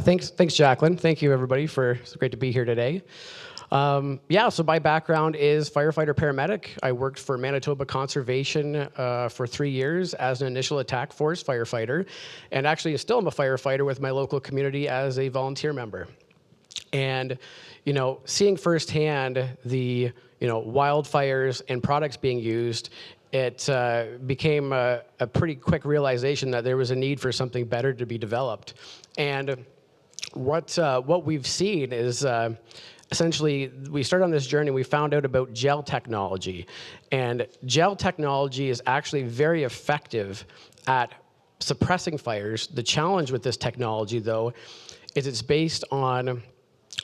Thanks, Jacqueline. Thank you, everybody, it's great to be here today. So my background is firefighter paramedic. I worked for Manitoba Conservation for 3 years as an initial attack force firefighter, and actually still am a firefighter with my local community as a volunteer member. And, seeing firsthand the, wildfires and products being used, it became a pretty quick realization that there was a need for something better to be developed. And what we've seen is essentially we started on this journey. We found out about gel technology, and gel technology is actually very effective at suppressing fires. The challenge with this technology, though, is it's based on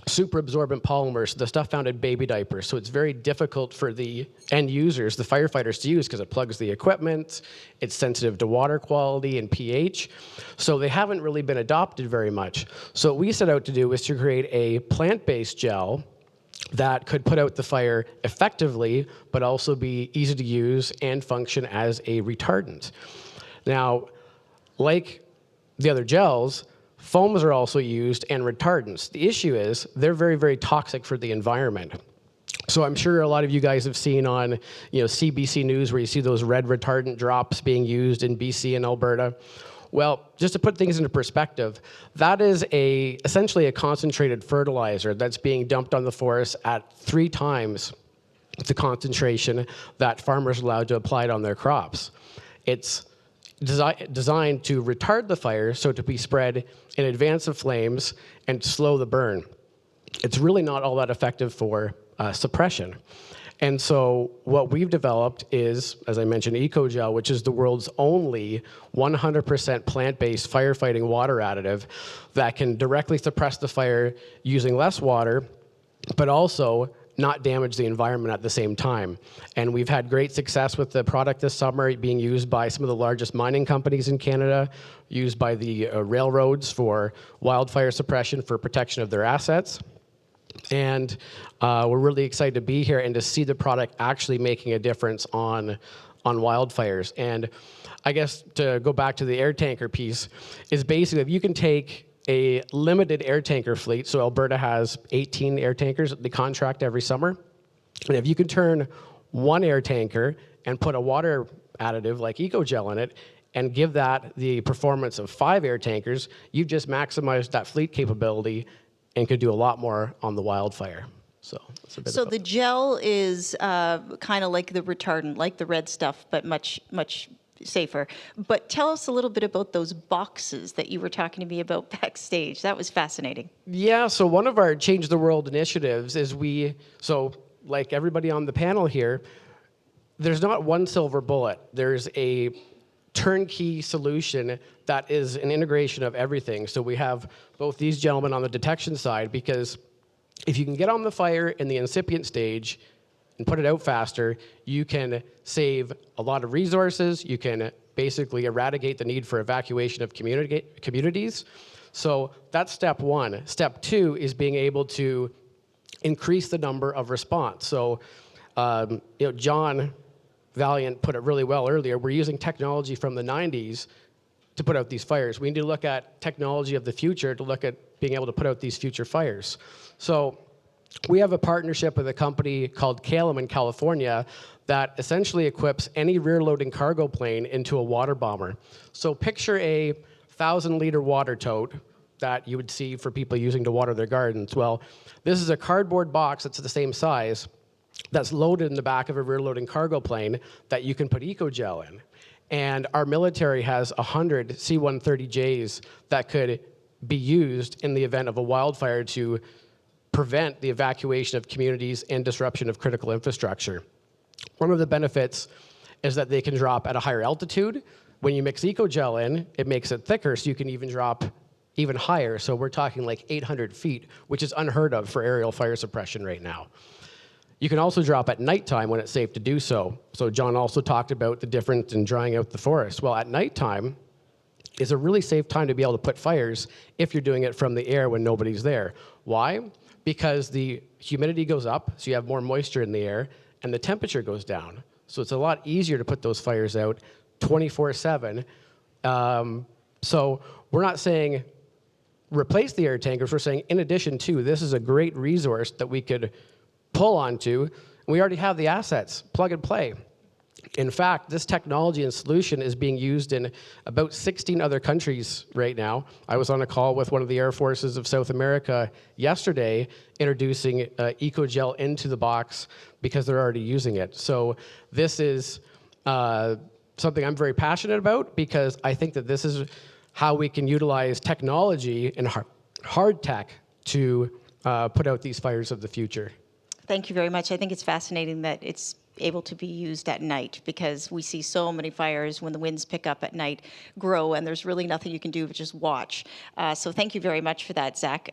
super absorbent polymers, the stuff found in baby diapers. So it's very difficult for the end users, the firefighters, to use because it plugs the equipment, it's sensitive to water quality and pH. So they haven't really been adopted very much. So what we set out to do was to create a plant-based gel that could put out the fire effectively, but also be easy to use and function as a retardant. Now, like the other gels, foams are also used and retardants. The issue is they're very, very toxic for the environment. So I'm sure a lot of you guys have seen on CBC News where you see those red retardant drops being used in BC and Alberta. Well, just to put things into perspective, that is essentially a concentrated fertilizer that's being dumped on the forest at 3 times the concentration that farmers are allowed to apply it on their crops. It's designed to retard the fire, so to be spread in advance of flames and slow the burn. It's really not all that effective for suppression. And so what we've developed is, as I mentioned, EcoGel, which is the world's only 100% plant-based firefighting water additive that can directly suppress the fire using less water, but also not damage the environment at the same time. And we've had great success with the product this summer, being used by some of the largest mining companies in Canada, used by the railroads for wildfire suppression for protection of their assets. And we're really excited to be here and to see the product actually making a difference on wildfires. And I guess to go back to the air tanker piece, is basically if you can take a limited air tanker fleet, so Alberta has 18 air tankers that they contract every summer, and if you can turn one air tanker and put a water additive like EcoGel in it and give that the performance of 5 air tankers, you've just maximized that fleet capability and could do a lot more on the wildfire. So the gel is kind of like the retardant, like the red stuff, but much safer. But tell us a little bit about those boxes that you were talking to me about backstage. That was fascinating. Yeah, so one of our Change the World initiatives is like everybody on the panel here, there's not one silver bullet. There's a turnkey solution that is an integration of everything. So we have both these gentlemen on the detection side, because if you can get on the fire in the incipient stage and put it out faster, you can save a lot of resources. You can basically eradicate the need for evacuation of communities. So that's step 1. Step 2 is being able to increase the number of response. So, John Valiant put it really well earlier. We're using technology from the 90s to put out these fires. We need to look at technology of the future to look at being able to put out these future fires. So we have a partnership with a company called Calum in California that essentially equips any rear-loading cargo plane into a water bomber. So picture a 1,000-liter water tote that you would see for people using to water their gardens. Well, this is a cardboard box that's the same size that's loaded in the back of a rear-loading cargo plane that you can put EcoGel in. And our military has 100 C-130Js that could be used in the event of a wildfire to prevent the evacuation of communities and disruption of critical infrastructure. One of the benefits is that they can drop at a higher altitude. When you mix EcoGel in, it makes it thicker, so you can even drop even higher. So we're talking like 800 feet, which is unheard of for aerial fire suppression right now. You can also drop at nighttime when it's safe to do so. So John also talked about the difference in drying out the forest. Well, at nighttime is a really safe time to be able to put fires if you're doing it from the air when nobody's there. Why? Because the humidity goes up, so you have more moisture in the air, and the temperature goes down. So it's a lot easier to put those fires out 24/7. So we're not saying replace the air tankers, we're saying, in addition to, this is a great resource that we could pull onto. We already have the assets, plug and play. In fact, this technology and solution is being used in about 16 other countries right now. I was on a call with one of the Air Forces of South America yesterday, introducing EcoGel into the box because they're already using it. So this is something I'm very passionate about, because I think that this is how we can utilize technology and hard tech to put out these fires of the future. Thank you very much. I think it's fascinating that it's able to be used at night, because we see so many fires when the winds pick up at night grow, and there's really nothing you can do but just watch. So thank you very much for that, Zack.